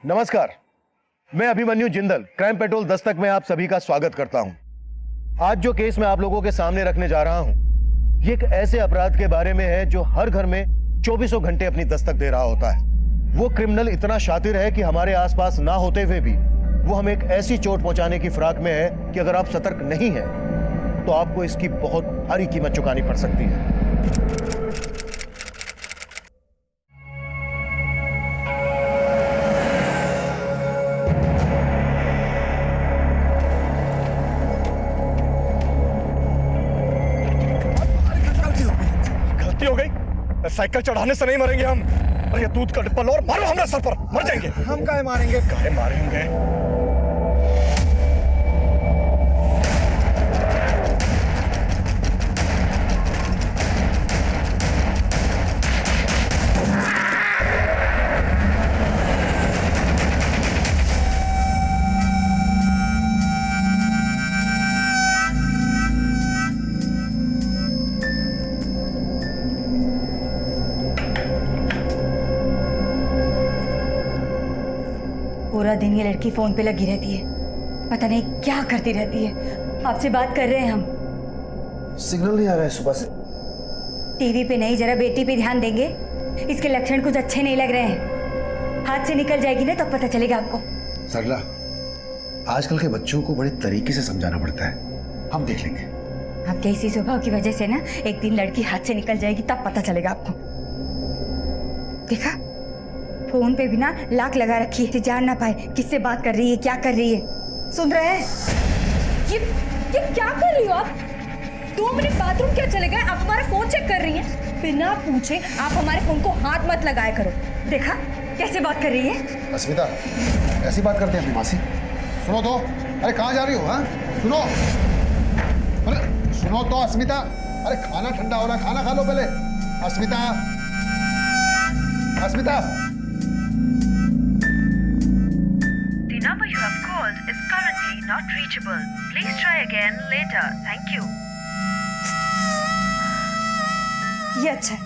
नमस्कार, मैं Abhimanyu Jindal crime petrol Dastak में आप सभी का स्वागत करता हूं। आज जो केस मैं आप लोगों के सामने रखने जा रहा हूं, ये एक ऐसे अपराध के बारे में है जो हर घर में चौबीसों घंटे अपनी दस्तक दे रहा होता है। वो क्रिमिनल इतना शातिर है कि हमारे आसपास ना होते हुए भी वो हमें एक ऐसी चोट पहुंचाने की फिराक में है कि अगर आप सतर्क नहीं हैं तो आपको इसकी बहुत भारी कीमत चुकानी पड़ सकती है। साइकिल चढ़ाने से नहीं मरेंगे हम। अरे ये दूध का डिब्बा लो और मारो हमारे सर पर, मर जाएंगे। हम काहे मारेंगे? काहे मारेंगे? पूरा दिन ये लड़की फोन पे लगी रहती है, पता नहीं क्या करती रहती है। आपसे बात कर रहे हैं हम। सिग्नल नहीं आ रहा है सुबह से। टीवी पे नहीं, जरा बेटी पे ध्यान देंगे। इसके लक्षण कुछ अच्छे नहीं लग रहे हैं। हाथ से निकल जाएगी ना तब पता चलेगा आपको। सरला, आजकल के बच्चों को बड़े तरीके से समझाना पड़ता है, हम देख लेंगे। आपके इसी स्वभाव की वजह से ना एक दिन लड़की हाथ से निकल जाएगी तब पता चलेगा आपको। देखा, फोन पे भी ना लाक लगा रखी है, जान ना पाए किससे बात कर रही है, क्या कर रही है। सुन रहे हैं? ये क्या कर रही हो आप? 2 मिनट बाथरूम क्या चले गए? आप हमारा फोन चेक कर रही हैं? बिना पूछे आप हमारे फोन को हाथ मत लगाया करो। देखा कैसे बात कर रही है। अस्मिता, ऐसी बात करते हैं अपनी मासी? सुनो तो, अरे कहाँ जा रही हो? हाँ सुनो, अरे सुनो तो अस्मिता, अरे खाना ठंडा हो रहा है, खाना खा लो पहले। अस्मिता, अस्मिता। The number you have called is currently not reachable. Please try again later. Thank you. ये अच्छा है,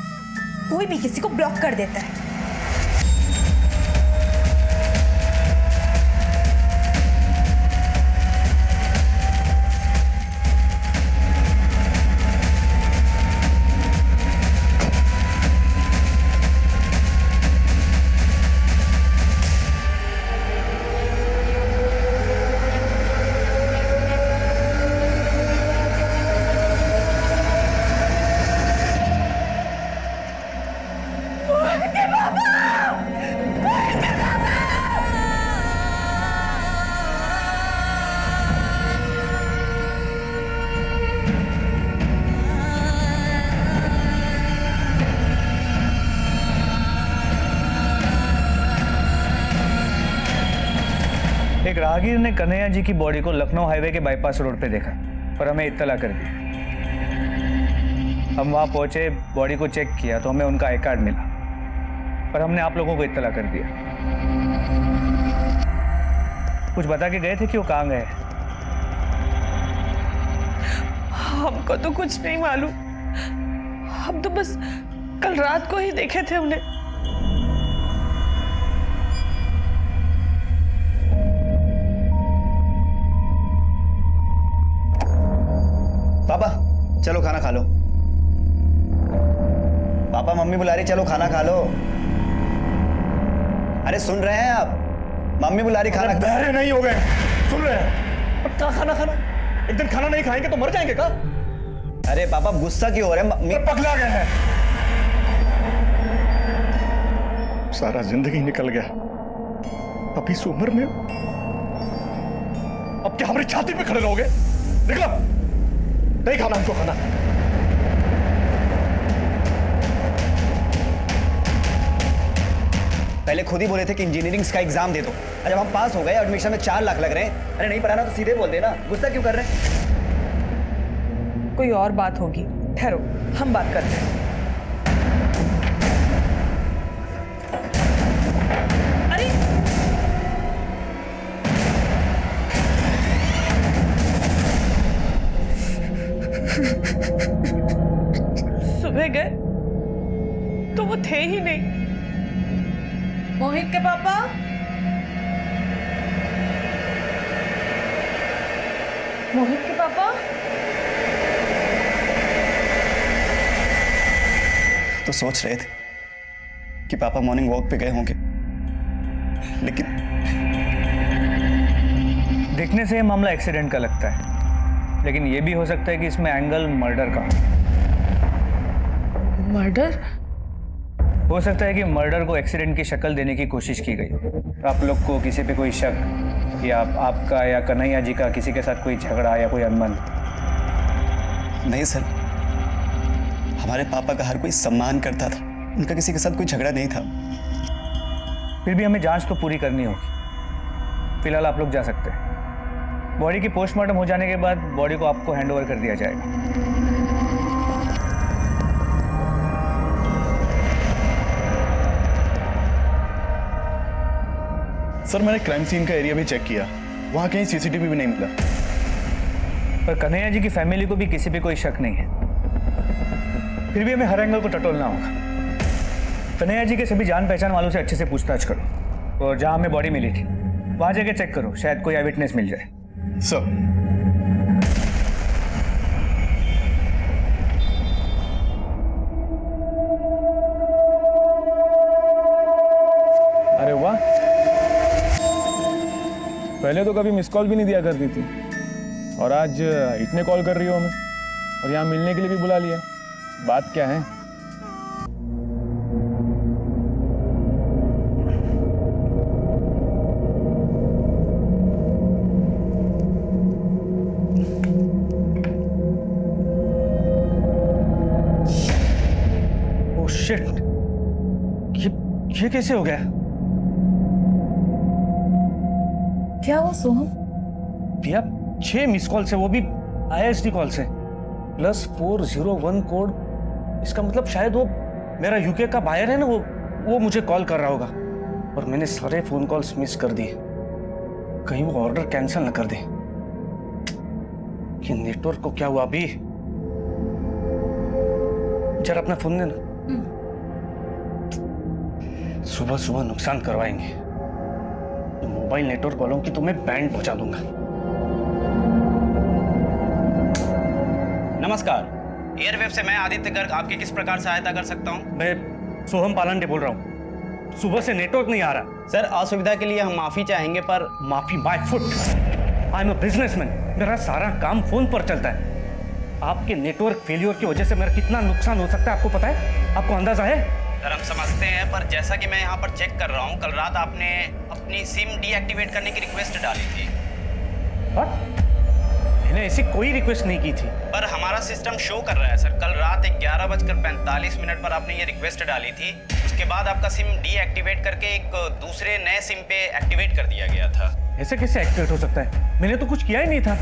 कोई भी किसी को ब्लॉक कर देता है। एक राहगीर ने कन्हैया जी की बॉडी को लखनऊ हाईवे के बाईपास रोड पे देखा और हमें इत्तला कर दी। हम वहां पहुंचे, बॉडी को चेक किया तो हमें उनका आई कार्ड मिला, पर हमने आप लोगों को इत्तला कर दिया। कुछ बता के गए थे कि वो कहाँ गए? हमको तो कुछ नहीं मालूम, हम तो बस कल रात को ही देखे थे उन्हें। पापा चलो खाना खा लो। पापा मम्मी बुला रही, चलो खाना खा लो। अरे सुन रहे हैं आप? मम्मी बुला रही, खाना। बहरे नहीं हो गए, सुन रहे हैं? अब क्या खाना खाना? एक दिन खाना नहीं खाएंगे तो मर जाएंगे क्या? अरे पापा गुस्सा क्यों हो रहे हैं? मम्मी पगला गए हैं। सारा जिंदगी निकल गया, अब इस उम्र में अब क्या हमारी छाती पे खड़े रहोगे? निकलो, नहीं खाना हमको खाना। पहले खुद ही बोले थे कि इंजीनियरिंग का एग्जाम दे दो, और जब हम पास हो गए एडमिशन में 4 लाख लग रहे हैं। अरे नहीं पढ़ाना तो सीधे बोल देना, गुस्सा क्यों कर रहे हैं? कोई और बात होगी, ठहरो हम बात करते हैं। अरे सुबह गए तो वो थे ही नहीं। मोहित के पापा, मोहित के पापा? तो सोच रहे थे कि पापा मॉर्निंग वॉक पे गए होंगे, लेकिन देखने से ये मामला एक्सीडेंट का लगता है, लेकिन ये भी हो सकता है कि इसमें एंगल मर्डर का। मर्डर? हो सकता है कि मर्डर को एक्सीडेंट की शक्ल देने की कोशिश की गई हो। आप लोग को किसी पे कोई शक, या आपका या कन्हैया जी का किसी के साथ कोई झगड़ा या कोई अनबन? नहीं सर, हमारे पापा का हर कोई सम्मान करता था, उनका किसी के साथ कोई झगड़ा नहीं था। फिर भी हमें जांच तो पूरी करनी होगी। फिलहाल आप लोग जा सकते हैं। बॉडी की पोस्टमार्टम हो जाने के बाद बॉडी को आपको हैंडओवर कर दिया जाएगा। सर मैंने क्राइम सीन का एरिया भी चेक किया, वहां कहीं सीसीटीवी भी नहीं मिला। पर कन्हैया जी की फैमिली को भी किसी पे कोई शक नहीं है। फिर भी हमें हर एंगल को टटोलना होगा। कन्हैया जी के सभी जान पहचान वालों से अच्छे से पूछताछ करो, और जहां हमें बॉडी मिली थी वहां जाके चेक करो, शायद कोई आई विटनेस मिल जाए। सर अरे वाह, पहले तो कभी मिस कॉल भी नहीं दिया करती थी, और आज इतने कॉल कर रही हो हमें, और यहाँ मिलने के लिए भी बुला लिया। बात क्या है? ओह शिट, ये कैसे हो गया? क्या हुआ सोहम? भैया 6 मिस कॉल से, वो भी ISD कॉल से, प्लस 401 कोड। इसका मतलब शायद वो मेरा यूके का बायर है ना, वो मुझे कॉल कर रहा होगा, और मैंने सारे फोन कॉल्स मिस कर दिए। कहीं वो ऑर्डर कैंसिल ना कर दे। कि नेटवर्क को क्या हुआ अभी? जरा अपना फोन देना। सुबह सुबह नुकसान करवाएंगे। मोबाइल नेटवर्क वालों की तो मैं बैंड पहुंचा दूंगा। नमस्कार, एयरवेव से मैं आदित्य गर्ग आपकी किस प्रकार सहायता कर सकता हूं? मैं सोहम पालांडे बोल रहा हूं। सुबह से नेटवर्क नहीं आ रहा। सर, असुविधा के लिए हम माफी चाहेंगे, पर माफी my foot. I am a businessman, मेरा सारा काम फोन पर चलता है। आपके नेटवर्क फेलियर की वजह से मेरा कितना नुकसान हो सकता है आपको पता है? आपको अंदाजा है? सर हम समझते हैं, पर जैसा कि मैं यहाँ पर चेक कर रहा हूँ, कल रात आपने अपनी सिम डीएक्टिवेट करने की रिक्वेस्ट डाली थी। मैंने ऐसी कोई रिक्वेस्ट नहीं की थी। पर हमारा सिस्टम शो कर रहा है सर, कल रात 11:45 पर आपने ये रिक्वेस्ट डाली थी। उसके बाद आपका सिम डीएक्टिवेट करके एक दूसरे नए सिम पे एक्टिवेट कर दिया गया था। ऐसे कैसे एक्टिवेट हो सकता है? मैंने तो कुछ किया ही नहीं था।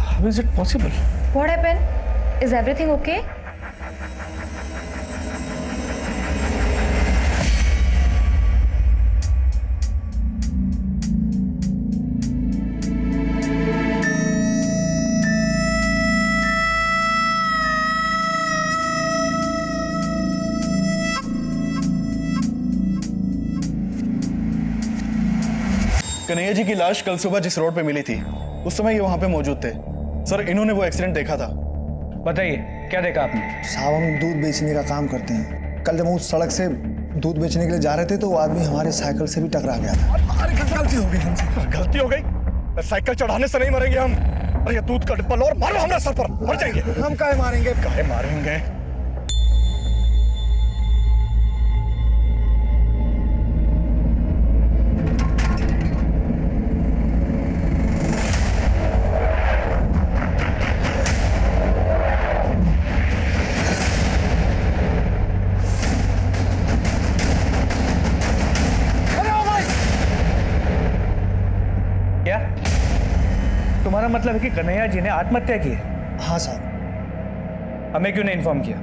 How is it possible? What happened? Is everything okay? Kanhaiya ji की लाश कल सुबह जिस रोड पे मिली थी, उस समय ये वहां पे मौजूद थे। सर इन्होंने वो एक्सीडेंट देखा था। बताइए क्या देखा आपने? साहब हम दूध बेचने का काम करते हैं। कल जब हम उस सड़क से दूध बेचने के लिए जा रहे थे तो वो आदमी हमारे साइकिल से भी टकरा गया था। अरे गलती हो गई हमसे। गलती हो गई? साइकिल चढ़ाने से नहीं मरेंगे हम। अरे ये दूध का डिब्बा लो और मारो हमारे सर पर, मर जाएंगे। हम काहे मारेंगे? काहे मारेंगे? तुम्हारा मतलब है कि कन्हैया जी ने आत्महत्या की है? हाँ साहब। हमें क्यों नहीं इन्फॉर्म किया?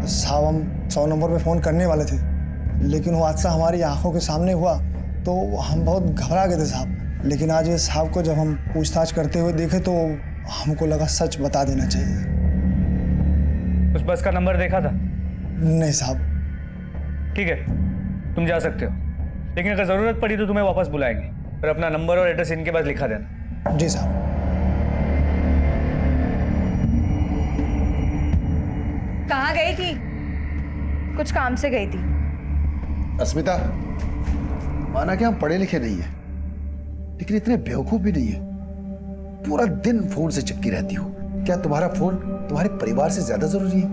साहब हम 100 नंबर पे फ़ोन करने वाले थे, लेकिन वो हादसा हमारी आंखों के सामने हुआ तो हम बहुत घबरा गए थे साहब। लेकिन आज ये साहब को जब हम पूछताछ करते हुए देखे तो हमको लगा सच बता देना चाहिए। उस बस का नंबर देखा था? नहीं साहब। ठीक है, तुम जा सकते हो, लेकिन अगर ज़रूरत पड़ी तो तुम्हें वापस बुलाएंगे, और अपना नंबर और एड्रेस इनके पास लिखा देना। जी साहब। कहाँ गई थी? कुछ काम से गई थी। अस्मिता, माना कि हम पढ़े लिखे नहीं है, लेकिन इतने बेवकूफ भी नहीं है। पूरा दिन फोन से चिपकी रहती हो। क्या तुम्हारा फोन तुम्हारे परिवार से ज्यादा जरूरी है?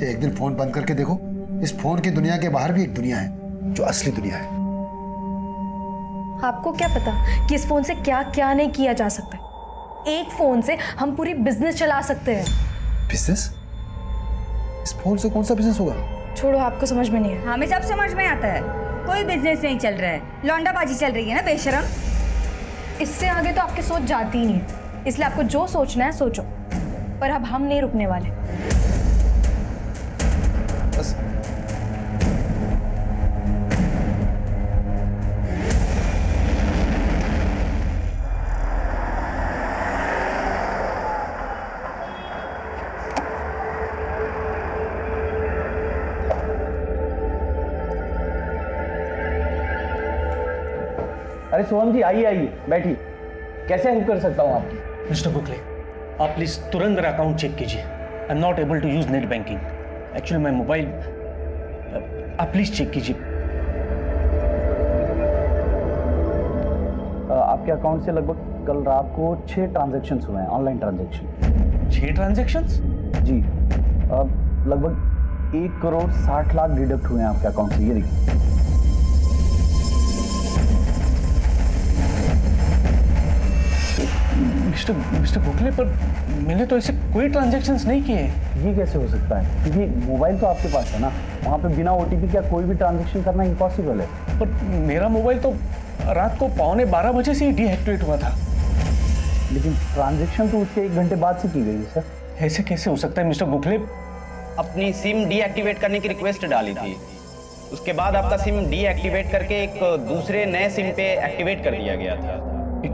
एक दिन फोन बंद करके देखो, इस फोन की दुनिया के बाहर भी एक दुनिया है जो असली दुनिया है। आपको क्या पता कि इस फोन से क्या क्या नहीं किया जा सकता है? एक फोन से हम पूरी बिजनेस चला सकते हैं। बिजनेस? इस फोन से कौन सा बिजनेस होगा? छोड़ो, आपको समझ में नहीं है। हमें सब समझ में आता है। कोई बिजनेस नहीं चल रहा है, लौंडाबाजी चल रही है ना बेशरम। इससे आगे तो आपकी सोच जाती ही नहीं है, इसलिए आपको जो सोचना है सोचो, पर अब हम नहीं रुकने वाले। बस अरे सोहम जी, आइए आइए, बैठिए। कैसे हेल्प कर सकता हूँ आपकी? मिस्टर गोखले, आप प्लीज तुरंत मेरा अकाउंट चेक कीजिए। I am not able to use net banking. Actually मैं मोबाइल, आप प्लीज चेक कीजिए। आपके अकाउंट से लगभग कल रात को 6 ट्रांजैक्शंस हुए हैं, ऑनलाइन ट्रांजैक्शन। 6 ट्रांजैक्शंस? जी, लगभग 1,60,00,000 डिडक्ट हुए हैं आपके अकाउंट से। ये देखिए। मिस्टर गोखले, पर मैंने तो ऐसे कोई ट्रांजैक्शंस नहीं किए। ये कैसे हो सकता है? क्योंकि मोबाइल तो आपके पास है ना, वहाँ पे बिना OTP का कोई भी ट्रांजैक्शन करना इम्पॉसिबल है। पर मेरा मोबाइल तो रात को 11:15 बजे से ही डीएक्टिवेट हुआ था। लेकिन ट्रांजैक्शन तो उसके 1 घंटे बाद से की गई है सर। ऐसे कैसे हो सकता है मिस्टर गोखले? अपनी सिम डीएक्टिवेट करने की रिक्वेस्ट डाली थी, उसके बाद आपका सिम डीएक्टिवेट करके एक दूसरे नए सिम पे एक्टिवेट कर दिया गया था। इट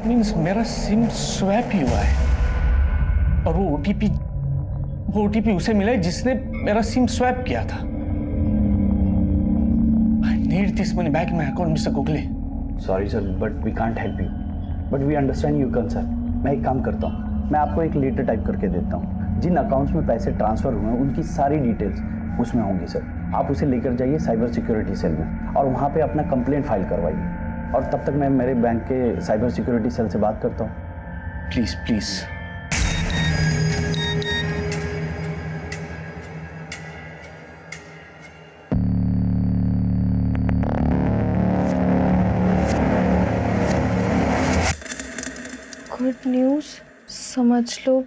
मीन्स मेरा सिम स्वैप ही हुआ है, और वो ओटीपी उसे मिला है जिसने मेरा सिम स्वैप किया था। I need this money back in my account mister Gokhale. Sorry sir, but we can't help you, but we understand your concern. मैं एक काम करता हूँ, मैं आपको एक लेटर टाइप करके देता हूँ। जिन अकाउंट्स में पैसे ट्रांसफर हुए हैं उनकी सारी डिटेल्स उसमें होंगी सर। आप उसे लेकर जाइए साइबर सिक्योरिटी सेल में, और वहाँ पे अपना कंप्लेंट फाइल करवाइए। और तब तक मैं मेरे बैंक के साइबर सिक्योरिटी सेल से बात करता हूँ। Please please. गुड न्यूज़, समझ लो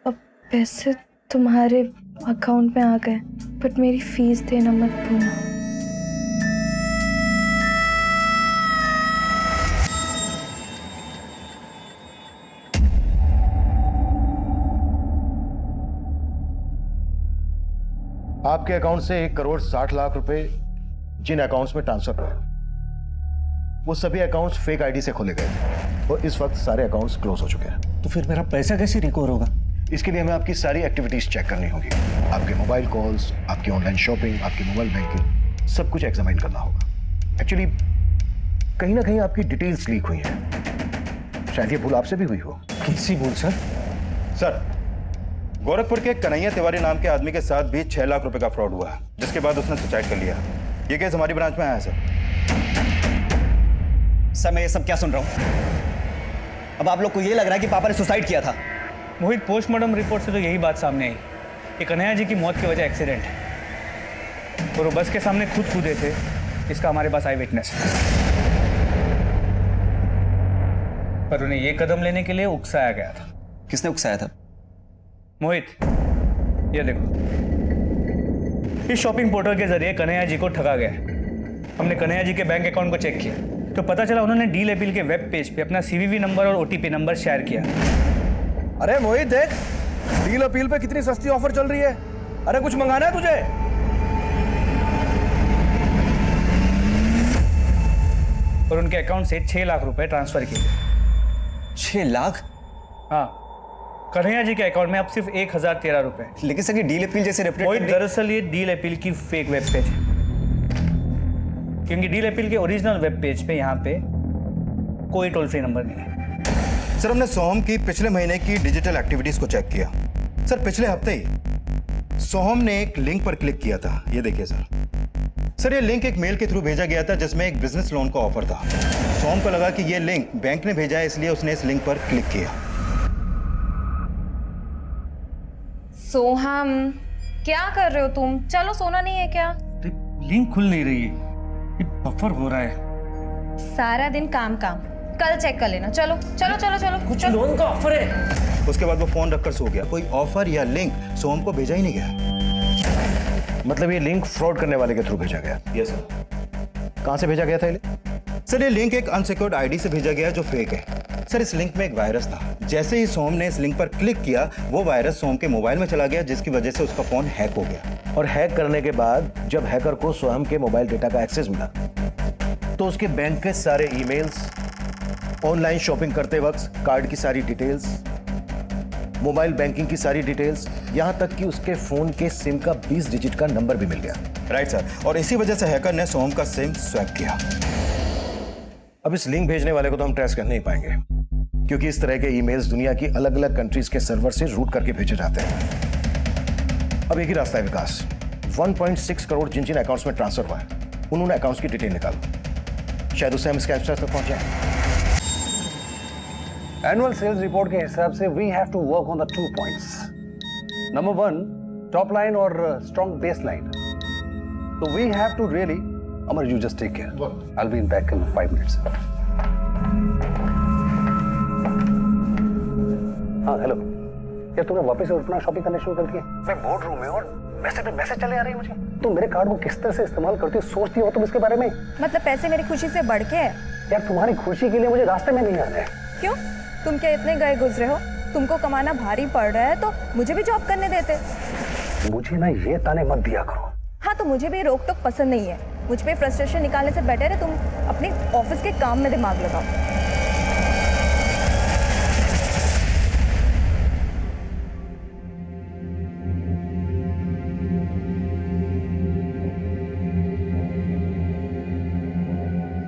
अब पैसे तुम्हारे अकाउंट में आ गए, बट मेरी फीस देना मत भूलना। आपके अकाउंट से 1,60,00,000 रुपए जिन अकाउंट्स में ट्रांसफर हुए, वो सभी अकाउंट्स फेक आईडी से खोले गए थे और इस वक्त सारे अकाउंट्स क्लोज हो चुके हैं। तो फिर मेरा पैसा कैसे रिकवर होगा? इसके लिए हमें आपकी सारी एक्टिविटीज चेक करनी होगी। आपके मोबाइल कॉल्स, आपकी ऑनलाइन शॉपिंग, आपकी मोबाइल बैंकिंग, सब कुछ एग्जामिन करना होगा। एक्चुअली कहीं ना कहीं आपकी डिटेल्स लीक हुई हैं। शायद ये भूल आपसे भी हुई हो। कैसी भूल सर? सर, गोरखपुर के कन्हैया तिवारी नाम के आदमी के साथ भी 6 लाख रुपए का फ्रॉड हुआ, जिसके बाद उसने सुसाइड कर लिया। ये केस हमारी ब्रांच में आया है सर। सर, मैं ये सब क्या सुन रहा हूँ? अब आप लोग को ये लग रहा है कि पापा ने सुसाइड किया था? मोहित, पोस्टमार्टम रिपोर्ट से तो यही बात सामने आई कि कन्हैया जी की मौत की वजह एक्सीडेंट है, और वो बस के सामने खुद कूदे थे। इसका हमारे पास आई विटनेस है, पर उन्हें ये कदम लेने के लिए उकसाया गया था। किसने उकसाया था? मोहित, ये देखो, इस शॉपिंग पोर्टल के जरिए कन्हैया जी को ठगा गया। हमने कन्हैया जी के बैंक अकाउंट को चेक किया तो पता चला उन्होंने डील अपील के वेब पेज पे अपना CVV नंबर और OTP नंबर शेयर किया। अरे मोहित, देख डील अपील पे कितनी सस्ती ऑफर चल रही है। अरे कुछ मंगाना है तुझे? और उनके अकाउंट से 6 लाख रुपए ट्रांसफर किए। 6 लाख? हाँ, कन्हैया जी के अकाउंट में अब सिर्फ 1,013 रुपए। लेकिन सर, ये डील अपील जैसे दरअसल ये डील अपील की फेक वेब पेज है, क्योंकि डील अपील के ओरिजिनल वेब पेज पे यहाँ पे कोई टोल फ्री नंबर नहीं है। सर, हमने सोहम की पिछले महीने की डिजिटल एक्टिविटीज को चेक किया। सर पिछले हफ्ते ही सोहम ने एक लिंक पर क्लिक किया था, ये देखिए सर ये लिंक एक मेल के थ्रू भेजा गया था जिसमें एक बिजनेस लोन का ऑफर था। सोहम को लगा कि ये लिंक बैंक ने भेजा है, इसलिए उसने इस लिंक पर क्लिक किया। सोहम, क्या कर रहे हो तुम? चलो, सोना नहीं है क्या? लिंक खुल नहीं रही है, ये बफर हो रहा है। सारा दिन काम काम, कल चेक कर लेना। चलो चलो चलो चलो, कुछ लोन का ऑफर है। उसके बाद वो फोन रखकर सो गया। कोई ऑफर या लिंक सोहम को भेजा ही नहीं गया। मतलब ये लिंक फ्रॉड करने वाले के थ्रू भेजा गया? Yes sir. कहां से भेजा गया था ये? सर ये लिंक एक अनसिक्योर्ड आईडी से भेजा गया जो फेक है। सर इस लिंक में एक वायरस था। जैसे ही सोहम ने इस लिंक पर क्लिक किया, वो वायरस सोहम के मोबाइल में चला गया, जिसकी वजह से उसका फोन हैक हो गया। और हैक करने के बाद जब हैकर को सोहम के मोबाइल डेटा का एक्सेस मिला तो उसके बैंक के सारे ईमेल्स, ऑनलाइन शॉपिंग करते वक्त कार्ड की सारी डिटेल्स, मोबाइल बैंकिंग की सारी डिटेल्स, यहां तक कि उसके फोन के सिम का 20 डिजिट का नंबर भी मिल गया। राइट सर, और इसी वजह से हैकर ने सोहम का सिम स्वैप किया। अब इस लिंक भेजने वाले को तो हम ट्रेस कर नहीं पाएंगे, क्योंकि इस तरह के ईमेल्स दुनिया की अलग अलग कंट्रीज के सर्वर से रूट करके भेजे जाते हैं। अब एक ही रास्ता है विकास, 1.6 करोड़ जिन जिन अकाउंट्स में ट्रांसफर हुआ है उन्होंने अकाउंट्स की डिटेल निकालो, शायद उससे हम स्कैमस्टर्स तक पहुंच जाए। एनुअल सेल्स रिपोर्ट के हिसाब से we have to work on the 2 points. Number 1, top line और स्ट्रॉन्ग बेस लाइन। तो we have to really, Amar you just take care, I will be in back in 5 minutes. हाँ hello, क्या तुमने वापस से उठना शॉपिंग करना शुरू कर दिया? मैं बोर्ड रूम में और मैसेज चले आ रहे हैं मुझे। तुम मेरे कार्ड को किस तरह से इस्तेमाल करती हो, सोचती हो तुम इसके बारे में? मतलब पैसे मेरी खुशी से बढ़ के है? यार तुम्हारी खुशी के लिए मुझे रास्ते में नहीं आना है। क्यों? तुम क्या इतने गए गुजरे हो? तुमको कमाना भारी पड़ रहा है तो मुझे भी जॉब करने देते। मुझे ना ये ताने मत दिया करो। हाँ, तो मुझे भी रोक टोक पसंद नहीं है। मुझ पे फ्रस्ट्रेशन निकालने से बेटर है तुम अपने ऑफिस के काम में दिमाग लगाओ।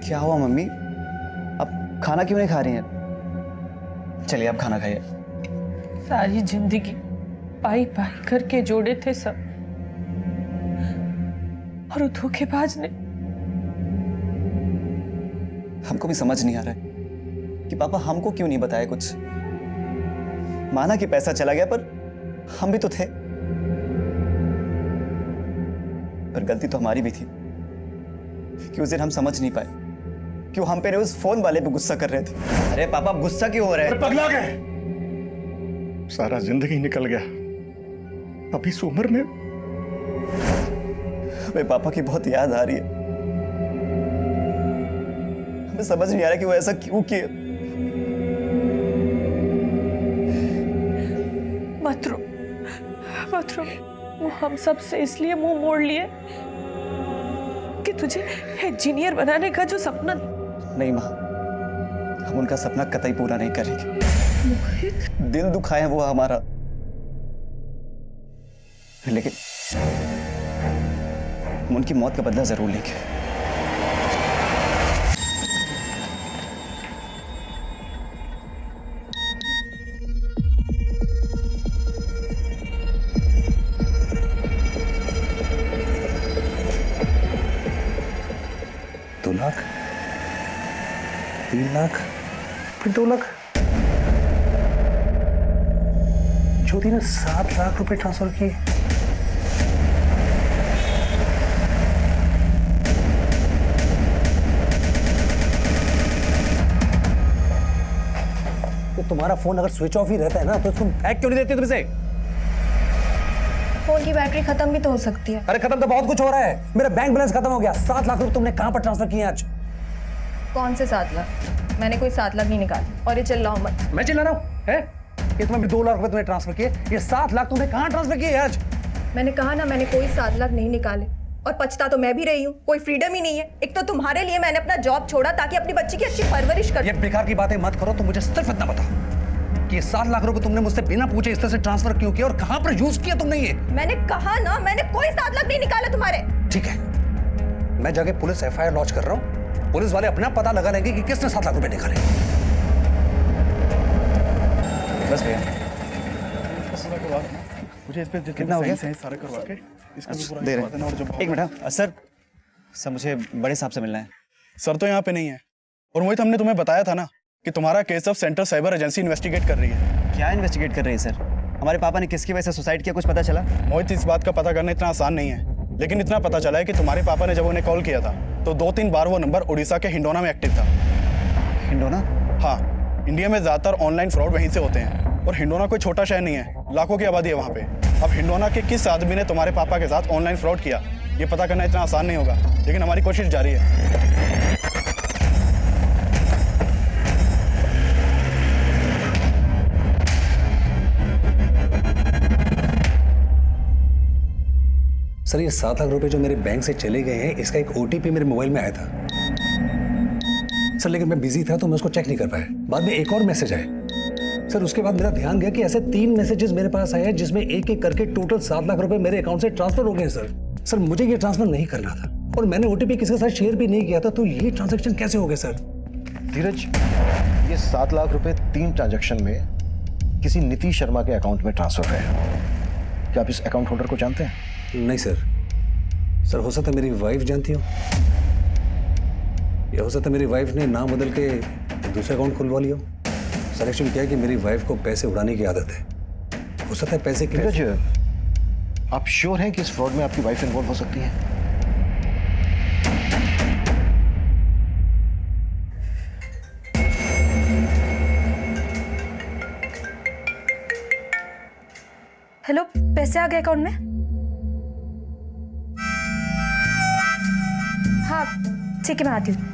क्या हुआ मम्मी, अब खाना क्यों नहीं खा रही हैं? चलिए आप खाना खाइए। सारी जिंदगी पाई पाई करके जोड़े थे सब, और वो धोखेबाज ने। हमको भी समझ नहीं आ रहा है कि पापा हमको क्यों नहीं बताया कुछ। माना कि पैसा चला गया, पर हम भी तो थे। पर गलती तो हमारी भी थी कि उस दिन हम समझ नहीं पाए, क्यों हम पे उस फोन वाले पे गुस्सा कर रहे थे। अरे पापा गुस्सा क्यों हो रहे हैं? पगला गए, सारा जिंदगी निकल गया अभी इस उम्र में। हमें पापा की बहुत याद आ रही है। हमें समझ नहीं आ रहा कि वो ऐसा क्यों किए। मत रो, मत रो। वो हम सब से इसलिए मुंह मोड़ लिए कि तुझे इंजीनियर बनाने का जो सपना। नहीं माँ, हम उनका सपना कतई पूरा नहीं करेंगे। दिल दुखाया वो हमारा, लेकिन हम उनकी मौत का बदला जरूर लेंगे। $2 लाख, 3 लाख, फिर 2 लाख। ज्योति ने 7 लाख रुपए ट्रांसफर किए। तो तुम्हारा फोन अगर स्विच ऑफ ही रहता है ना, तो तुम हैक क्यों नहीं देती तुम इसे? फोन की बैटरी खत्म भी तो हो सकती है। अरे खत्म तो बहुत कुछ हो रहा है। मेरा बैंक बैलेंस खत्म हो गया। 7 लाख रुपए तुमने कहां पर ट्रांसफर किए आज? कौन से 7 लाख? मैंने कोई 7 लाख नहीं निकाले। और ये चिल्लाओ मत। मैं चिल्ला रहा हूं है? ये तुम्हें 2 लाख रुपए तुमने ट्रांसफर किए, ये 7 लाख तुमने कहां ट्रांसफर किए आज? मैंने कहा ना, मैंने कोई 7 लाख नहीं निकाले। और पछता तो मैं भी रही हूँ, कोई फ्रीडम ही नहीं है। एक तो तुम्हारे लिए मैंने अपना जॉब छोड़ा ताकि अपनी बच्ची की अच्छी परवरिश कर। ये बेकार की बातें मत करो। तुम मुझे सिर्फ इतना बता कि 7 लाख रुपए तुमने मुझसे बिना पूछे इस तरह से ट्रांसफर क्यों किया और कहां पर यूज किया तुमने ये? मैंने कहा ना, मैंने कोई 7 लाख नहीं निकाला तुम्हारे। ठीक है, मैं जाके पुलिस FIR लॉन्च कर रहा हूं। पुलिस वाले अपना पता लगा लेंगे कि किसने 7 लाख रुपए निकाले। बस भैया, मुझे इस पे कितना हो गया? सारे करवा के इसका भी पूरा दे रहे करवा देना, और जब हैं। एक मिनट सर, सर मुझे बड़े साहब से मिलना है। सर तो यहाँ पे नहीं है, और मोहित हमने तुम्हें बताया था ना कि तुम्हारा केस अब सेंट्रल साइबर एजेंसी इन्वेस्टिगेट कर रही है। क्या इन्वेस्टिगेट कर रही है सर? हमारे पापा ने किसकी वजह से सुसाइड किया, कुछ पता चला? मोहित, इस बात का पता करना इतना आसान नहीं है, लेकिन इतना पता चला है कि तुम्हारे पापा ने जब उन्हें कॉल किया था तो 2-3 बार वो नंबर उड़ीसा के हिंडोना में एक्टिव था। हिंडोना? हाँ, इंडिया में ज्यादातर ऑनलाइन फ्रॉड वहीं से होते हैं, और हिंडोना कोई छोटा शहर नहीं है, लाखों की आबादी है वहाँ पे। अब हिंडोना के किस आदमी ने तुम्हारे पापा के साथ ऑनलाइन फ्रॉड किया, ये पता करना इतना आसान नहीं होगा, लेकिन हमारी कोशिश जारी है। सर ये 7 लाख रुपए जो मेरे बैंक से चले गए हैं, इसका एक OTP मेरे मोबाइल में आया था सर, लेकिन मैं बिजी था तो मैं उसको चेक नहीं कर पाया। बाद में एक और मैसेज आया सर, उसके बाद मेरा ध्यान गया कि ऐसे 3 मैसेजेस मेरे पास आए हैं जिसमें एक एक करके टोटल 7 लाख रुपए मेरे अकाउंट से ट्रांसफर हो गए सर, मुझे ये ट्रांसफर नहीं करना था और मैंने OTP किसी के साथ शेयर भी नहीं किया था, तो ये ट्रांजेक्शन कैसे हो गए सर? धीरज, ये 7 लाख रुपए 3 ट्रांजैक्शन में किसी नीतीश शर्मा के अकाउंट में ट्रांसफर है। क्या आप इस अकाउंट होल्डर को जानते हैं? नहीं सर, हो सकता है मेरी वाइफ जानती हो, या हो सकता है मेरी वाइफ ने नाम बदल के दूसरा अकाउंट खुलवा लिया। सर एक्चुअली क्या है कि मेरी वाइफ को पैसे उड़ाने की आदत है, हो सकता है पैसे की। धीरज, आप श्योर हैं कि इस फ्रॉड में आपकी वाइफ इन्वॉल्व हो सकती है? हेलो, पैसे आ गए अकाउंट में? हाँ ठीक है, मैं आती हूँ।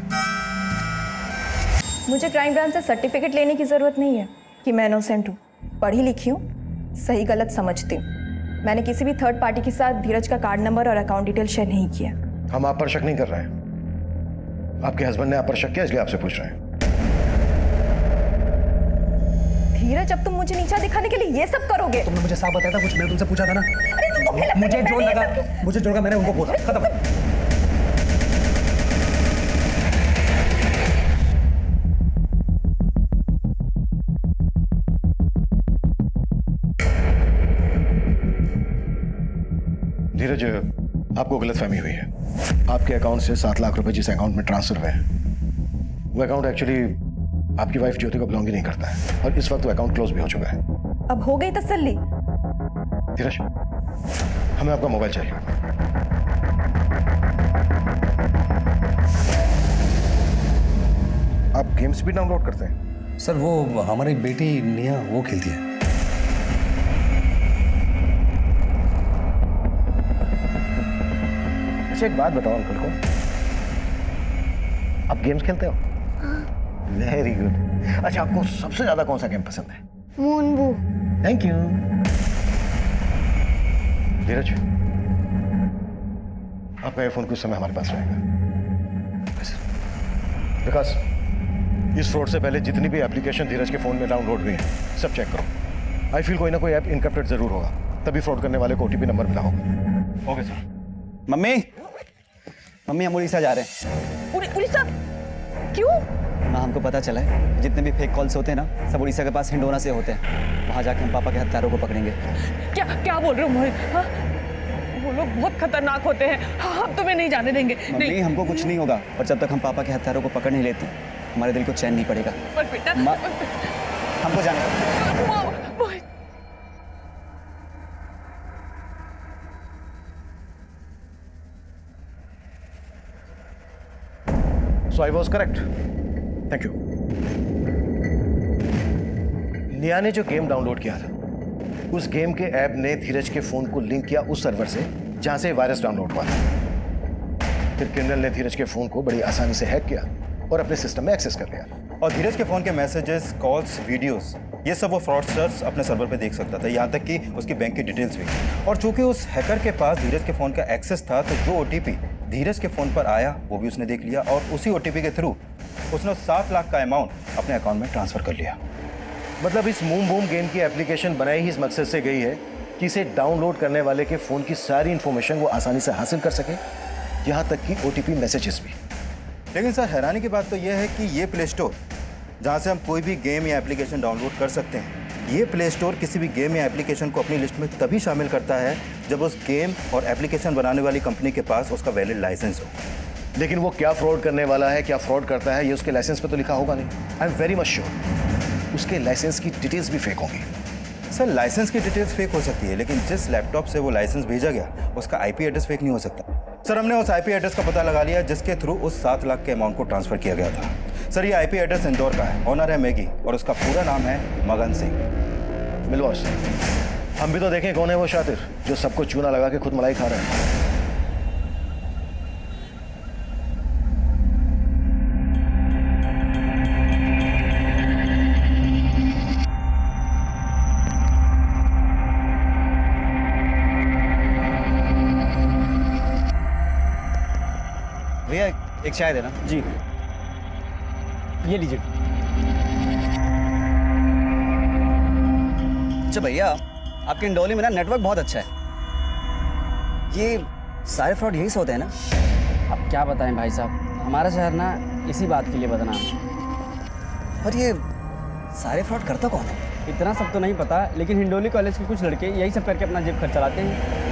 मुझे क्राइम ब्रांच से सर्टिफिकेट लेने की ज़रूरत नहीं है कि मैं इनोसेंट हूँ। पढ़ी लिखी हूँ, सही गलत समझती हूँ। मैंने किसी भी थर्ड पार्टी के साथ धीरज का कार्ड नंबर और अकाउंट डिटेल शेयर नहीं किया। हम आप पर शक नहीं कर रहे हैं, आपके हस्बैंड ने आप पर शक किया इसलिए आपसे पूछ रहे हैं। धीरज, अब तुम मुझे नीचा दिखाने के लिए ये सब करोगे? तुमने मुझे साफ बताया था कुछ, मैंने तुमसे पूछा था ना। अरे तुमको क्या लगता है मुझे जो लगा मैंने उनको बोला, खत्म। धीरज, आपको गलतफहमी हुई है। आपके अकाउंट से 7 लाख रुपए जिस अकाउंट में ट्रांसफर हुए हैं, वो अकाउंट एक्चुअली आपकी वाइफ ज्योति को बिलोंग ही नहीं करता है, और इस वक्त वो अकाउंट क्लोज भी हो चुका है। अब हो गई तसल्ली? धीरज, हमें आपका मोबाइल चाहिए। आप गेम्स भी डाउनलोड करते हैं? सर वो हमारी बेटी निया वो खेलती है। अच्छा एक बात बताओ अंकल को, आप गेम्स खेलते हो? Very good. अच्छा आपको सबसे ज्यादा कौन सा गेम पसंद है? मूनबू। Thank you. धीरज, आपका ये फोन कुछ समय हमारे पास रहेगा। विकास, इस फ्रॉड से पहले जितनी भी एप्लीकेशन धीरज के फोन में डाउनलोड हुई है सब चेक करो। आई फील कोई ना कोई ऐप इनकप्टेड जरूर होगा, तभी फ्रॉड करने वाले को OTP नंबर मिला होगा। Okay sir. मम्मी हम उड़ीसा जा रहे हैं। उड़ीसा? क्यों? माँ, हमको पता चला है जितने भी फेक कॉल्स होते हैं ना, सब उड़ीसा के पास हिंडोना से होते हैं। वहाँ जाके हम पापा के हत्यारों को पकड़ेंगे। क्या बोल रहे हो मोहित? हाँ? वो लोग बहुत खतरनाक होते हैं, हम तुम्हें नहीं जाने देंगे। मम्मी, हमको कुछ नहीं होगा, और जब तक हम पापा के हत्यारों को पकड़ नहीं लेते हमारे दिल को चैन नहीं पड़ेगा। पर बेटा, हमको जाने दो। So I was correct. Thank you. निया ने जो गेम डाउनलोड किया था, उस गेम के ऐप ने धीरज के फोन को लिंक किया उस सर्वर से जहां से वायरस डाउनलोड हुआ था। फिर क्रिमिनल ने धीरज के फोन को बड़ी आसानी से हैक किया और अपने सिस्टम में एक्सेस कर लिया। और धीरज के फोन के मैसेजेस, कॉल्स, वीडियोस, ये सब वो फ्रॉडस्टर्स अपने सर्वर पे देख सकता था, यहाँ तक कि उसकी बैंक की डिटेल्स भी। और चूंकि उस हैकर के पास धीरज के फोन का एक्सेस था, तो जो OTP धीरज के फोन पर आया वो भी उसने देख लिया, और उसी OTP के थ्रू उसने 7 लाख का अमाउंट अपने अकाउंट में ट्रांसफर कर लिया। मतलब इस मूम बूम गेम की एप्लीकेशन बनाई ही इस मकसद से गई है कि इसे डाउनलोड करने वाले के फोन की सारी इंफॉर्मेशन वो आसानी से हासिल कर सके, यहाँ तक कि OTP मैसेजेस भी। लेकिन सर, हैरानी की बात तो यह है कि ये प्ले स्टोर जहाँ से हम कोई भी गेम या एप्लीकेशन डाउनलोड कर सकते हैं, ये प्ले स्टोर किसी भी गेम या एप्लीकेशन को अपनी लिस्ट में तभी शामिल करता है जब उस गेम और एप्लीकेशन बनाने वाली कंपनी के पास उसका वैलिड लाइसेंस हो। लेकिन वो क्या फ्रॉड करने वाला है, क्या फ्रॉड करता है, ये उसके लाइसेंस पे तो लिखा होगा नहीं। I am very much sure उसके लाइसेंस की डिटेल्स भी फेक होंगी। सर लाइसेंस की डिटेल्स फेक हो सकती है, लेकिन जिस लैपटॉप से वो लाइसेंस भेजा गया उसका आईपी एड्रेस फेक नहीं हो सकता। सर हमने उस आईपी एड्रेस का पता लगा लिया जिसके थ्रू उस 7 लाख के अमाउंट को ट्रांसफर किया गया था। सर ये आईपी एड्रेस इंदौर का है, ऑनर है मैगी और उसका पूरा नाम है मगन सिंह। मिलवास, हम भी तो देखें कौन है वो शातिर जो सबको चूना लगा के खुद मलाई खा रहा है। भैया एक चाय देना। जी ये लीजिए। अच्छा भैया, आपके इंडौली में ना नेटवर्क बहुत अच्छा है। ये सारे फ्रॉड यही से होते हैं ना? अब क्या बताएं भाई साहब, हमारा शहर ना इसी बात के लिए बदनाम है। और ये सारे फ्रॉड करता कौन है? इतना सब तो नहीं पता, लेकिन हिंडोली कॉलेज के कुछ लड़के यही सब करके अपना जेब खर्च चलाते हैं।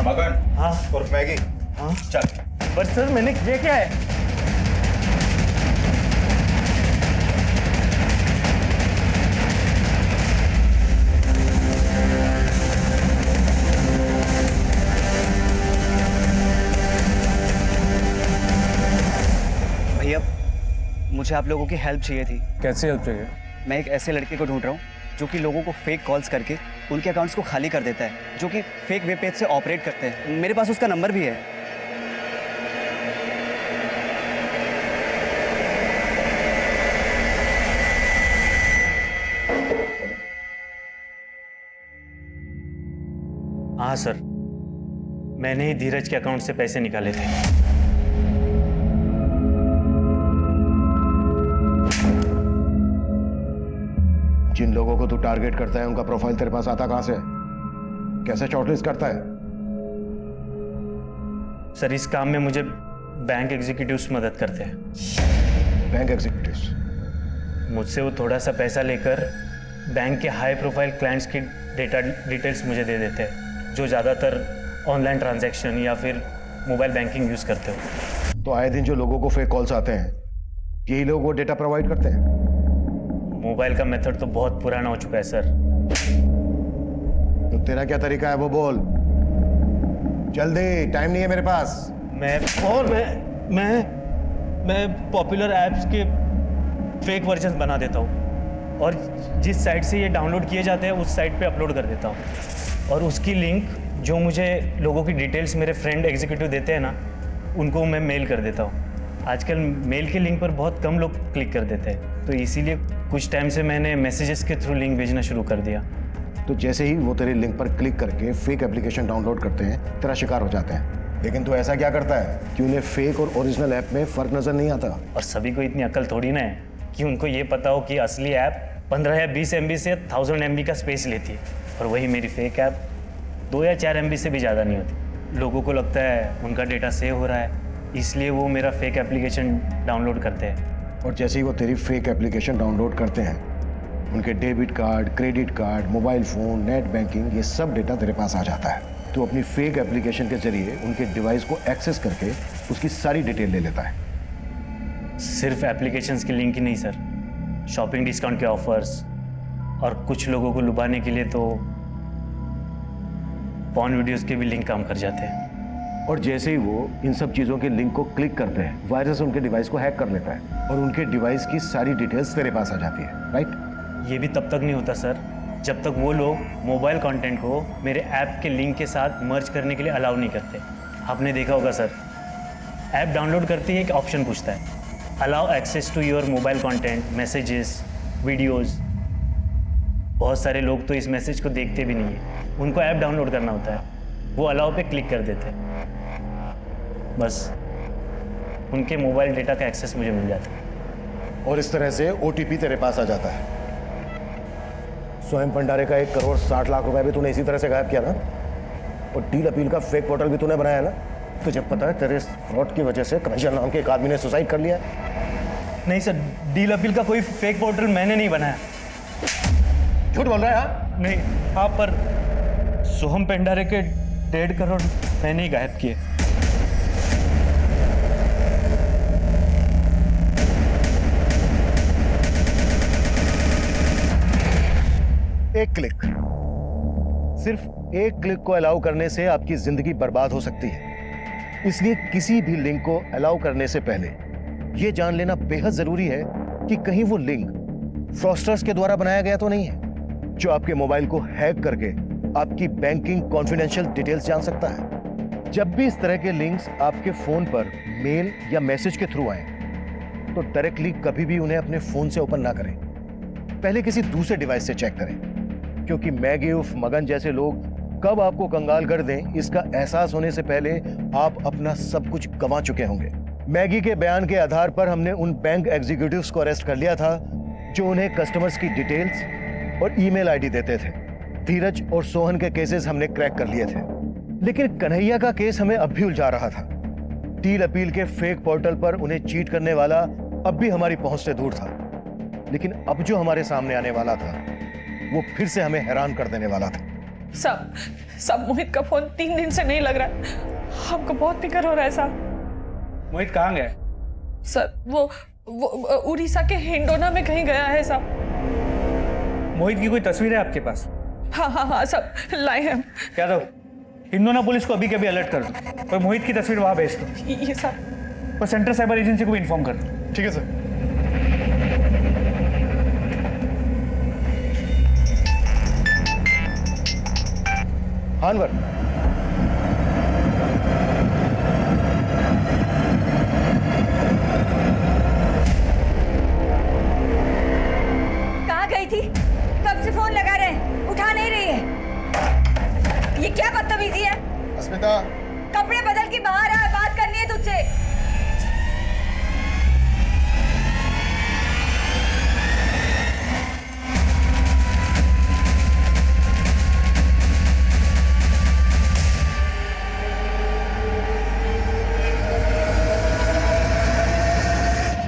मगन। हाँ और मैगी। हाँ चल। पर सर मैंने ये क्या है? भैया मुझे आप लोगों की हेल्प चाहिए थी। कैसे हेल्प चाहिए? मैं एक ऐसे लड़के को ढूंढ रहा हूँ जो कि लोगों को फेक कॉल्स करके उनके अकाउंट्स को खाली कर देता है, जो कि फेक वेब पेज से ऑपरेट करते हैं। मेरे पास उसका नंबर भी है। हाँ सर, मैंने ही धीरज के अकाउंट से पैसे निकाले थे। जिन लोगों को तू टारगेट करता है उनका प्रोफाइल तेरे पास आता कहां से? कैसे शॉर्टलिस्ट करता है? सर इस काम में मुझे बैंक एग्जीक्यूटिव्स मदद करते हैं। Bank executives? मुझसे वो थोड़ा सा पैसा लेकर बैंक के हाई प्रोफाइल क्लाइंट्स की डिटेल्स मुझे दे देते हैं, जो ज़्यादातर ऑनलाइन ट्रांजैक्शन या फिर मोबाइल बैंकिंग यूज़ करते हो। तो आए दिन जो लोगों को फेक कॉल्स आते हैं, यही लोग वो डेटा प्रोवाइड करते हैं? मोबाइल का मेथड तो बहुत पुराना हो चुका है सर। तो तेरा क्या तरीका है वो बोल। जल्दी, टाइम नहीं है मेरे पास। मैं पॉपुलर ऐप्स के फेक वर्जन बना देता हूँ और जिस साइट से ये डाउनलोड किए जाते हैं उस साइट पे अपलोड कर देता हूँ, और उसकी लिंक जो मुझे लोगों की डिटेल्स मेरे फ्रेंड एग्जीक्यूटिव देते हैं ना, उनको मैं मेल कर देता हूँ। आजकल मेल के लिंक पर बहुत कम लोग क्लिक कर देते हैं, तो इसीलिए कुछ टाइम से मैंने मैसेजेस के थ्रू लिंक भेजना शुरू कर दिया। तो जैसे ही वो तेरे लिंक पर क्लिक करके फेक एप्लीकेशन डाउनलोड करते हैं, तेरा शिकार हो जाते हैं। लेकिन तू ऐसा क्या करता है कि उन्हें फेक और ओरिजिनल ऐप में फर्क नजर नहीं आता? और सभी को इतनी अकल थोड़ी ना है कि उनको ये पता हो कि असली ऐप 15 या 20 MB से 1000 MB का स्पेस लेती है, और वही मेरी फेक ऐप 2 या 4 MB से भी ज़्यादा नहीं होती। लोगों को लगता है उनका डेटा सेव हो रहा है, इसलिए वो मेरा फेक एप्लीकेशन डाउनलोड करते हैं। और जैसे ही वो तेरी फेक एप्लीकेशन डाउनलोड करते हैं, उनके debit card, credit card, mobile phone, net banking, ये सब डेटा तेरे पास आ जाता है। तो अपनी फेक एप्लीकेशन के जरिए उनके डिवाइस को एक्सेस करके उसकी सारी डिटेल ले लेता है। सिर्फ एप्लीकेशंस की लिंक ही नहीं सर, शॉपिंग डिस्काउंट के ऑफर्स, और कुछ लोगों को लुभाने के लिए तो पॉर्न वीडियोस के भी लिंक काम कर जाते हैं। और जैसे ही वो इन सब चीज़ों के लिंक को क्लिक करते हैं, वायरस उनके डिवाइस को हैक कर लेता है और उनके डिवाइस की सारी डिटेल्स तेरे पास आ जाती है, राइट? ये भी तब तक नहीं होता सर जब तक वो लोग मोबाइल कंटेंट को मेरे ऐप के लिंक के साथ मर्ज करने के लिए अलाउ नहीं करते। आपने देखा होगा सर, ऐप डाउनलोड करते ही एक ऑप्शन पूछता है, allow access to your mobile content, messages, videos. बहुत सारे लोग तो इस मैसेज को देखते भी नहीं है, उनको ऐप डाउनलोड करना होता है, वो अलाउ पे क्लिक कर देते हैं। बस उनके मोबाइल डेटा का एक्सेस मुझे मिल जाता है। और इस तरह से ओटीपी तेरे पास आ जाता है। स्वयं भंडारे का 1,60,00,000 रुपए भी तूने इसी तरह से गायब किया ना, और डील अपील का फेक पोर्टल भी तूने बनाया ना। तुझे पता है तेरे फ्रॉड की वजह से कन्हैया नाम के एक आदमी ने सुसाइड कर लिया है। नहीं सर, डील अपील का कोई फेक पोर्टल मैंने नहीं बनाया। झूठ बोल रहा है? हाँ नहीं, हाँ पर सोहम पेंडारे के 1.5 करोड़ मैंने ही गायब किए। एक क्लिक, सिर्फ एक क्लिक को अलाउ करने से आपकी जिंदगी बर्बाद हो सकती है। इसलिए किसी भी लिंक को अलाउ करने से पहले यह जान लेना बेहद जरूरी है कि कहीं वो लिंक फ्रॉस्टर्स के द्वारा बनाया गया तो नहीं है, जो आपके मोबाइल को हैक करके आपकी बैंकिंग कॉन्फिडेंशियल डिटेल्स जान सकता है। जब भी इस तरह के लिंक्स आपके फोन पर मेल या मैसेज के थ्रू आए तो डायरेक्टली कभी भी उन्हें अपने फोन से ओपन ना करें, पहले किसी दूसरे डिवाइस से चेक करें, क्योंकि मैगी उर्फ मगन जैसे लोग कब आपको कंगाल कर दें इसका एहसास होने से पहले आप अपना सब कुछ गंवा चुके होंगे। मैगी के बयान के आधार पर हमने उन बैंक एग्जीक्यूटिव्स को अरेस्ट कर लिया था जो उन्हें कस्टमर्स की डिटेल्स और ईमेल आईडी देते थे। धीरज और सोहन के केसेस हमने क्रैक कर लिए थे, लेकिन कन्हैया का केस हमें अब भी उलझा रहा था। डील अपील के फेक पोर्टल पर उन्हें चीट करने वाला अब भी हमारी पहुंच से दूर था, लेकिन अब जो हमारे सामने आने वाला था वो फिर से हमें हैरान कर देने वाला था। सब मोहित का फोन 3 दिन से नहीं लग रहा है। हमको बहुत फिक्र हो रहा है साहब। मोहित कहाँ गया? सर वो उड़ीसा के हिंडोना में कहीं गया है साहब। मोहित की कोई तस्वीर है आपके पास? हाँ सब लाए हैं। क्या दो, हिंडोना पुलिस को अभी के अभी अलर्ट कर दो और मोहित की तस्वीर वहां भेज दो। ये सर। और सेंट्रल साइबर एजेंसी को भी इन्फॉर्म कर दो। ठीक है सर। हानवर, कहाँ गई थी? कब से फोन लगा रहे हैं, उठा नहीं रही है। ये क्या बदतमीजी है? अस्मिता, कपड़े बदल के बाहर आ, बात करनी है तुझसे।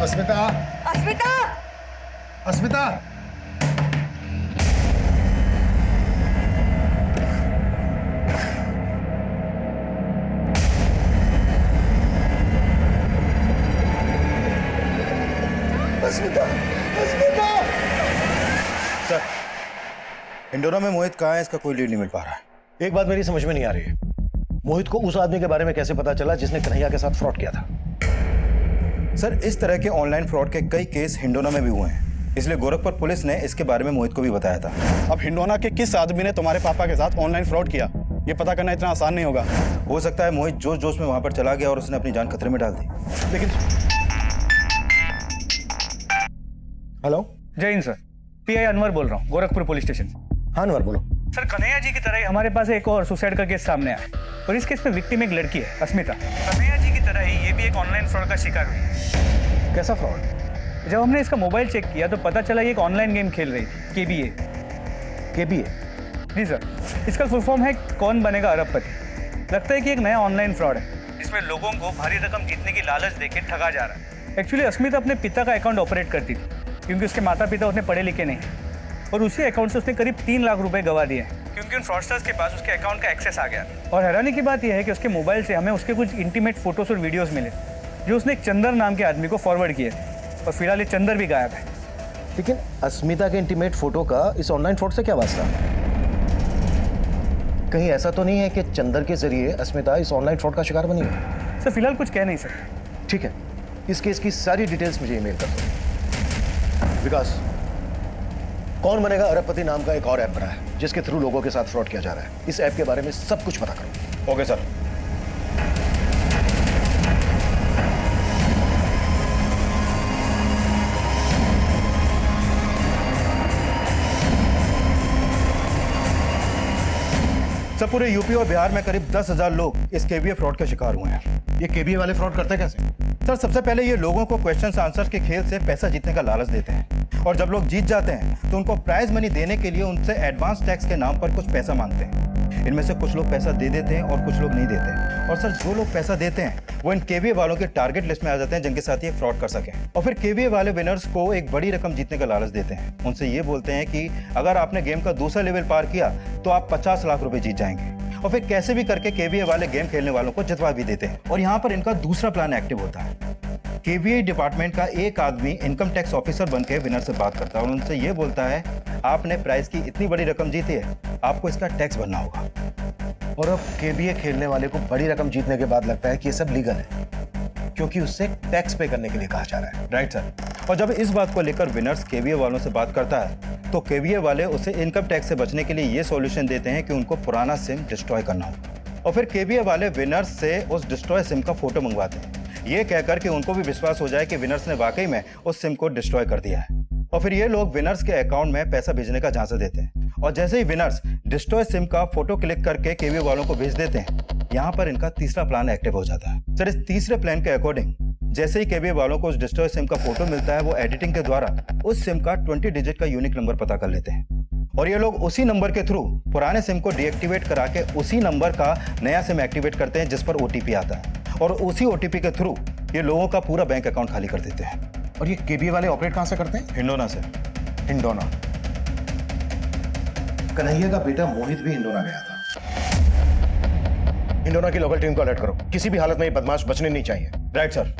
अस्मिता, अस्मिता, अस्मिता, अस्मिता, अस्मिता। सर, हिंडोना में मोहित कहाँ है इसका कोई लीड नहीं मिल पा रहा है। एक बात मेरी समझ में नहीं आ रही है, मोहित को उस आदमी के बारे में कैसे पता चला जिसने कन्हैया के साथ फ्रॉड किया था? सर, इस तरह के ऑनलाइन फ्रॉड के कई केस हिंडोना में भी हुए हैं, इसलिए गोरखपुर पुलिस ने इसके बारे में मोहित को भी बताया था। अब हिंडोना के किस आदमी ने तुम्हारे पापा के साथ ऑनलाइन फ्रॉड किया, ये पता करना इतना आसान नहीं होगा। हो सकता है मोहित जोश जोश में वहां पर चला गया और उसने अपनी जान खतरे में डाल दी। लेकिन हेलो, जय हिंद सर, पीआई अनवर बोल रहा हूँ, गोरखपुर पुलिस स्टेशन से। हाँ अनवर बोलो। सर, कन्हैया जी की तरह ही हमारे पास एक और सुसाइड का केस सामने आया और इस केस में विक्टिम एक लड़की है, अस्मिता। कन्हैया जी की तरह ही ये भी एक ऑनलाइन फ्रॉड का शिकार हुई है। कैसा फ्रॉड? जब हमने इसका मोबाइल चेक किया तो पता चला ये एक ऑनलाइन गेम खेल रही थी, केबीए। केबीए? जी सर, इसका फुल फॉर्म है कौन बनेगा अरबपति। लगता है कि एक नया ऑनलाइन फ्रॉड है जिसमें लोगों को भारी रकम जीतने की लालच देके ठगा जा रहा है। एक्चुअली अस्मिता अपने पिता का अकाउंट ऑपरेट करती थी, क्योंकि उसके माता पिता उतने पढ़े लिखे नहीं, और उसी अकाउंट से उसने करीब 3 लाख रुपए गवा दिए, क्योंकि उन फ्रॉडस्टर्स के पास उसके अकाउंट का एक्सेस आ गया। और हैरानी की बात यह है कि उसके मोबाइल से हमें उसके कुछ इंटीमेट फोटोज और वीडियोस मिले जो उसने एक चंदर नाम के आदमी को फॉरवर्ड किए, और फिलहाल ये चंदर भी गायब है। लेकिन अस्मिता के इंटीमेट फोटो का इस ऑनलाइन फ्रॉड से क्या वास्ता? कहीं ऐसा तो नहीं है कि चंदर के जरिए अस्मिता इस ऑनलाइन फ्रॉड का शिकार बनी है? सर, फिलहाल कुछ कह नहीं सकते। ठीक है, इस केस की सारी डिटेल्स मुझे ईमेल कर दो। विकास, कौन बनेगा अरबपति नाम का एक और ऐप बना है जिसके थ्रू लोगों के साथ फ्रॉड किया जा रहा है। इस ऐप के बारे में सब कुछ पता करो। Okay sir. सब पूरे यूपी और बिहार में करीब 10,000 लोग इस केवीए फ्रॉड के शिकार हुए हैं। ये केबीए वाले फ्रॉड करते कैसे? सर सबसे पहले ये लोगों को क्वेश्चन आंसर के खेल से पैसा जीतने का लालच देते हैं और जब लोग जीत जाते हैं तो उनको प्राइज मनी देने के लिए उनसे एडवांस टैक्स के नाम पर कुछ पैसा मांगते हैं। इनमें से कुछ लोग पैसा दे देते हैं और कुछ लोग नहीं देते। और सर जो लोग पैसा देते हैं वो इन केवीए वालों के टारगेट लिस्ट में आ जाते हैं जिनके साथ ये फ्रॉड कर सकें। और फिर केवीए वाले विनर्स को एक बड़ी रकम जीतने का लालच देते हैं। उनसे ये बोलते हैं कि अगर आपने गेम का दूसरा लेवल पार किया तो आप 50 लाख रुपए जीत जाएंगे। और फिर कैसे भी करके केवीए वाले गेम खेलने वालों को जितवा भी देते हैं। और यहाँ पर इनका दूसरा प्लान एक्टिव होता है। केवीए डिपार्टमेंट का एक आदमी इनकम टैक्स ऑफिसर बनकर विनर से बात करता है और उनसे ये बोलता है आपने प्राइज की इतनी बड़ी रकम जीती है, आपको इसका टैक्स भरना होगा। और अब केबीए खेलने वाले को बड़ी रकम जीतने के बाद लगता है कि ये सब लीगल है क्योंकि उससे टैक्स पे करने के लिए कहा जा रहा है। Right sir. और जब इस बात को लेकर विनर्स केवीए वालों से बात करता है तो केवीए वाले उसे इनकम टैक्स से बचने के लिए ये सॉल्यूशन देते हैं कि उनको पुराना सिम डिस्ट्रॉय करना होगा। और फिर केवीए वाले विनर्स से उस डिस्ट्रॉय सिम का फोटो मंगवाते हैं, ये कहकर कि उनको भी विश्वास हो जाए कि विनर्स ने वाकई में उस सिम को डिस्ट्रॉय कर दिया है। और फिर ये लोग विनर्स के अकाउंट में पैसा भेजने का झांसा देते हैं और जैसे ही विनर्स डिस्ट्रॉय सिम का फोटो क्लिक करके केवीए वालों को भेज देते हैं, यहाँ पर इनका तीसरा प्लान एक्टिव हो जाता है। सर इस तीसरे प्लान के अकॉर्डिंग जैसे ही केवीए वालों को उस डिस्ट्रॉय सिम का फोटो मिलता है वो एडिटिंग के द्वारा उस सिम का 20 डिजिट का यूनिक नंबर पता कर लेते हैं और ये लोग उसी नंबर के थ्रू पुराने सिम को डीएक्टिवेट करा के उसी नंबर का नया सिम एक्टिवेट करते हैं जिस पर ओटीपी आता है और उसी ओटीपी के थ्रू ये लोगों का पूरा बैंक अकाउंट खाली कर देते हैं। और ये केबीए वाले ऑपरेट कहां से करते हैं? हिंडोना से। हिंडोना। कन्हैया का बेटा मोहित भी हिंडोना गया था। हिंडोना की लोकल टीम को अलर्ट करो, किसी भी हालत में ये बदमाश बचने नहीं चाहिए। Right sir.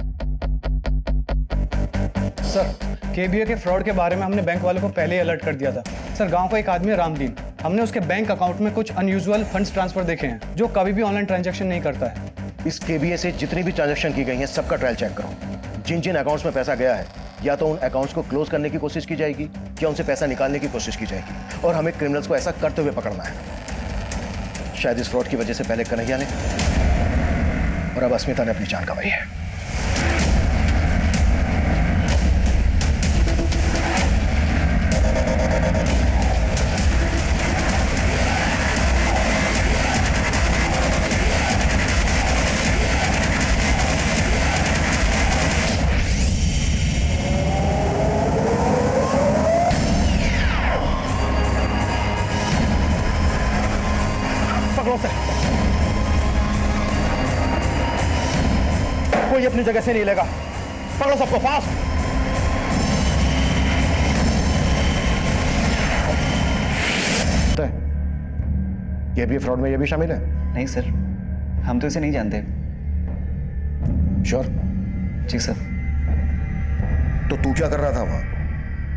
सर केबीए के फ्रॉड के बारे में हमने बैंक वालों को पहले ही अलर्ट कर दिया था। सर गांव का एक आदमी है रामदीन, हमने उसके बैंक अकाउंट में कुछ अनयूजुअल फंड्स ट्रांसफर देखे हैं जो कभी भी ऑनलाइन ट्रांजैक्शन नहीं करता है। इस केबीए से जितनी भी ट्रांजैक्शन की गई हैं सबका ट्रायल चेक करो। जिन जिन अकाउंट्स में पैसा गया है या तो उन अकाउंट्स को क्लोज करने की कोशिश की जाएगी या उनसे पैसा निकालने की कोशिश की जाएगी और हमें क्रिमिनल्स को ऐसा करते हुए पकड़ना है। शायद इस फ्रॉड की वजह से पहले कन्हैया ने और अब अस्मिता ने अपनी जान गंवाई है। कोई अपनी जगह से नहीं लेगा, पकड़ो सबको फास्ट। ये भी फ्रॉड में ये भी शामिल है? नहीं सर, हम तो इसे नहीं जानते। श्योर? जी सर। तो तू क्या कर रहा था वहां?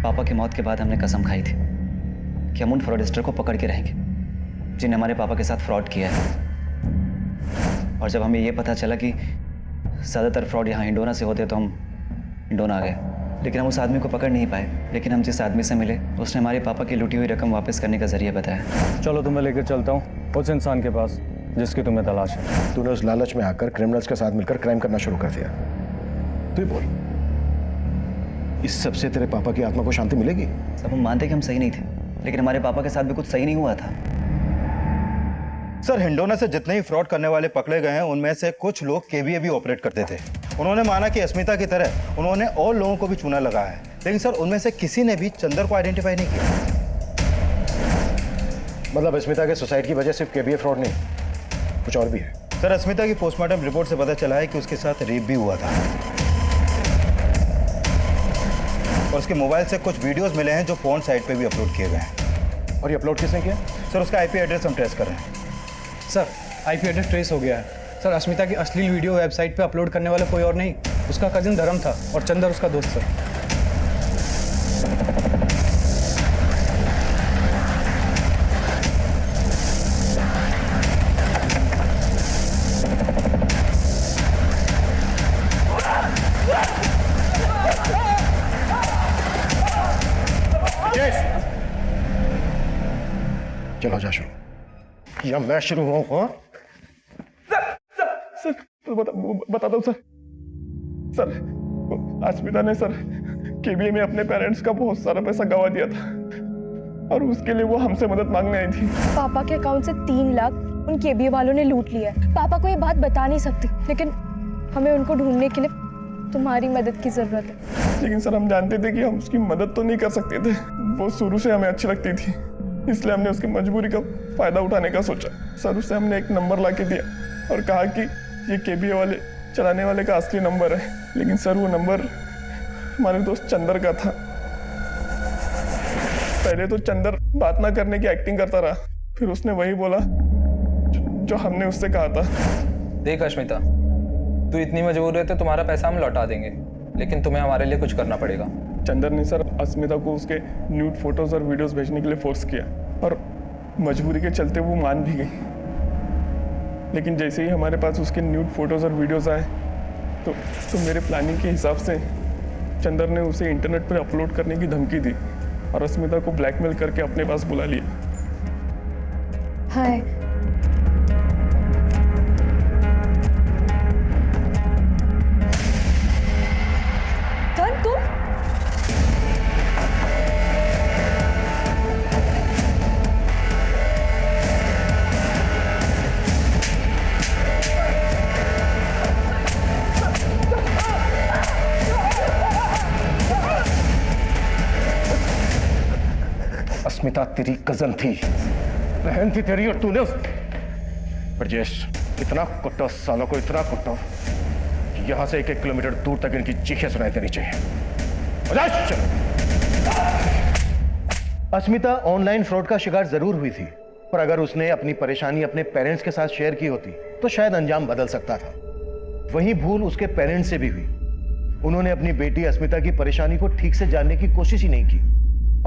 पापा की मौत के बाद हमने कसम खाई थी कि हम उन फ्रॉडस्टर को पकड़ के रहेंगे जिन्हें हमारे पापा के साथ फ्रॉड किया है। और जब हमें ये पता चला कि ज़्यादातर फ्रॉड यहाँ हिंडोना से होते तो हम हिंडोना आ गए, लेकिन हम उस आदमी को पकड़ नहीं पाए। लेकिन हम जिस आदमी से मिले उसने हमारे पापा की लूटी हुई रकम वापस करने का जरिया बताया। चलो तुम्हें लेकर चलता हूँ उस इंसान के पास जिसकी तुम्हें तलाश है। तूने उस लालच में आकर क्रिमिनल्स के साथ मिलकर क्राइम करना शुरू कर दिया। तू ही बोल, इस सब से तेरे पापा की आत्मा को शांति मिलेगी? सब हम मानते कि हम सही नहीं थे, लेकिन हमारे पापा के साथ भी कुछ सही नहीं हुआ था। सर हिंडोना से जितने ही फ्रॉड करने वाले पकड़े गए हैं उनमें से कुछ लोग केवीए भी ऑपरेट करते थे। उन्होंने माना कि अस्मिता की तरह उन्होंने और लोगों को भी चूना लगाया है, लेकिन सर उनमें से किसी ने भी चंदर को आइडेंटिफाई नहीं किया। मतलब अस्मिता के सुसाइड की वजह सिर्फ केबीए फ्रॉड नहीं, कुछ और भी है? सर अस्मिता की पोस्टमार्टम रिपोर्ट से पता चला है कि उसके साथ रेप भी हुआ था और उसके मोबाइल से कुछ वीडियोस मिले हैं जो पोर्न साइट पे भी अपलोड किए गए हैं। और ये अपलोड किसने किया? सर उसका आईपी एड्रेस हम ट्रेस कर रहे हैं। सर आईपी एड्रेस ट्रेस हो गया है। सर अस्मिता की अश्लील वीडियो वेबसाइट पे अपलोड करने वाला कोई और नहीं, उसका कजिन धर्म था और चंदर उसका दोस्त सर। चलो जा शुरू या मैं शुरू हूँ? सर तो बता दो सर। सर अस्मिता ने सर केबीए में अपने पेरेंट्स का बहुत सारा पैसा गंवा दिया था और उसके लिए वो हमसे मदद मांगने आई थी। पापा के अकाउंट से 3 लाख उन केबीए वालों ने लूट लिया है। पापा को ये बात बता नहीं सकती, लेकिन हमें उनको ढूंढने के लिए तुम्हारी मदद की जरूरत है। लेकिन सर हम जानते थे कि हम उसकी मदद तो नहीं कर सकते थे। वो शुरू से हमें अच्छी लगती थी, इसलिए हमने उसकी मजबूरी का फायदा उठाने का सोचा। सर उससे हमने एक नंबर ला के दिया और कहा कि ये केबीए वाले चलाने वाले का असली नंबर है। लेकिन सर वो नंबर हमारे दोस्त चंदर का था। पहले तो चंदर बात ना करने की एक्टिंग करता रहा, फिर उसने वही बोला जो हमने उससे कहा था। देख अश्मिता, तू इतनी मजबूर है तो तुम्हारा पैसा हम लौटा देंगे, लेकिन तुम्हें हमारे लिए कुछ करना पड़ेगा। चंदर ने सर अस्मिता को उसके न्यूड फोटोज और वीडियोस भेजने के लिए फोर्स किया और मजबूरी के चलते वो मान भी गई। लेकिन जैसे ही हमारे पास उसके न्यूड फोटोज और वीडियोस आए तो मेरे प्लानिंग के हिसाब से चंदर ने उसे इंटरनेट पर अपलोड करने की धमकी दी और अस्मिता को ब्लैकमेल करके अपने पास बुला लिया। हाय, कौन तुम? अस्मिता तेरी कजन थी, बहन थी तेरी, और तूने ब्रजेश इतना कुट्टा, सालों को इतना कुट्टा कि यहां से 1-1 किलोमीटर दूर तक इनकी चीखें सुनाई देनी चाहिए। अस्मिता ऑनलाइन फ्रॉड का शिकार जरूर हुई थी, पर अगर उसने अपनी परेशानी अपने पेरेंट्स के साथ शेयर की होती तो शायद अंजाम बदल सकता था। वही भूल उसके पेरेंट्स से भी हुई। उन्होंने अपनी बेटी अस्मिता की परेशानी को ठीक से जानने की कोशिश ही नहीं की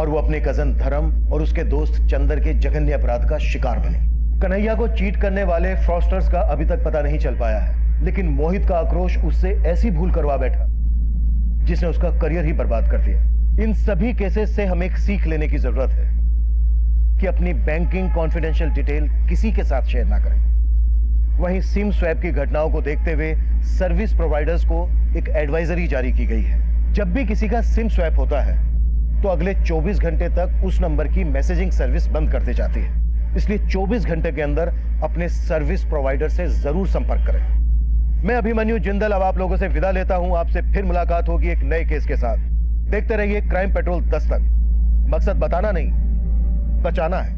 और वो अपने कजन धर्म और उसके दोस्त चंदर के जघन्य अपराध का शिकार बने। कन्हैया को चीट करने वाले फ्रॉस्टर्स का अभी तक पता नहीं चल पाया है, लेकिन मोहित का आक्रोश उससे ऐसी भूल करवा बैठा जिसने उसका करियर ही बर्बाद कर दिया। इन सभी केसेस से हमें एक सीख लेने की जरूरत है कि अपनी बैंकिंग कॉन्फिडेंशियल डिटेल किसी के साथ शेयर ना करें। वहीं सिम स्वैप की घटनाओं को देखते हुए सर्विस प्रोवाइडर्स को एक एडवाइजरी जारी की गई है। जब भी किसी का सिम स्वैप होता है तो अगले 24 घंटे तक उस नंबर की मैसेजिंग सर्विस बंद कर दी जाती है। इसलिए 24 घंटे के अंदर अपने सर्विस प्रोवाइडर से जरूर संपर्क करें। मैं अभिमन्यु जिंदल अब आप लोगों से विदा लेता हूं। आपसे फिर मुलाकात होगी एक नए केस के साथ। देखते रहिए क्राइम पेट्रोल 10 तक। मकसद बताना नहीं, बचाना है।